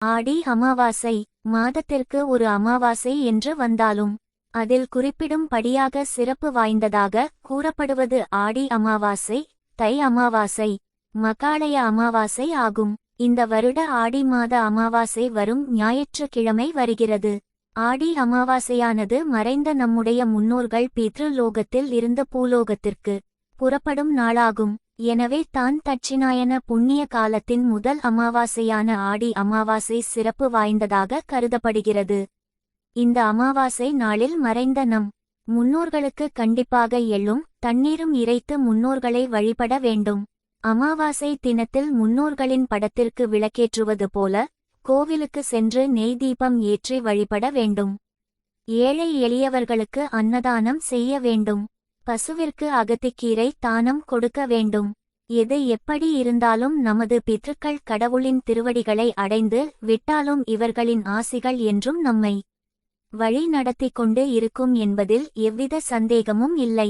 ஆடி அமாவாசை மாதத்திற்கு ஒரு அமாவாசை என்று வந்தாலும் அதில் குறிப்பிடும்படியாக சிறப்பு வாய்ந்ததாக கூறப்படுவது ஆடி அமாவாசை, தை அமாவாசை, மகாளய அமாவாசை ஆகும். இந்த வருட ஆடி மாத அமாவாசை வரும் ஞாயிற்றுக்கிழமை வருகிறது. ஆடி அமாவாசையானது மறைந்த நம்முடைய முன்னோர்கள் பித்ருலோகத்தில் இருந்து பூலோகத்திற்கு புறப்படும் நாளாகும். எனவே தான் தட்சிணாயன புண்ணிய காலத்தின் முதல் அமாவாசையான ஆடி அமாவாசை சிறப்பு வாய்ந்ததாக கருதப்படுகிறது. இந்த அமாவாசை நாளில் மறைந்த நம் முன்னோர்களுக்கு கண்டிப்பாக எள்ளும் தண்ணீரும் இறைத்து முன்னோர்களை வழிபட வேண்டும். அமாவாசை தினத்தில் முன்னோர்களின் படத்திற்கு விளக்கேற்றுவது போல கோவிலுக்கு சென்று நெய் தீபம் ஏற்றி வழிபட வேண்டும். ஏழை எளியவர்களுக்கு அன்னதானம் செய்ய வேண்டும். பசுவிற்கு அகத்திக்கீரை தானம் கொடுக்க வேண்டும். எது எப்படி இருந்தாலும் நமது பித்ருக்கள் கடவுளின் திருவடிகளை அடைந்து விட்டாலும் இவர்களின் ஆசிகள் என்றும் நம்மை வழி நடத்திக் கொண்டு இருக்கும் என்பதில் எவ்வித சந்தேகமும் இல்லை.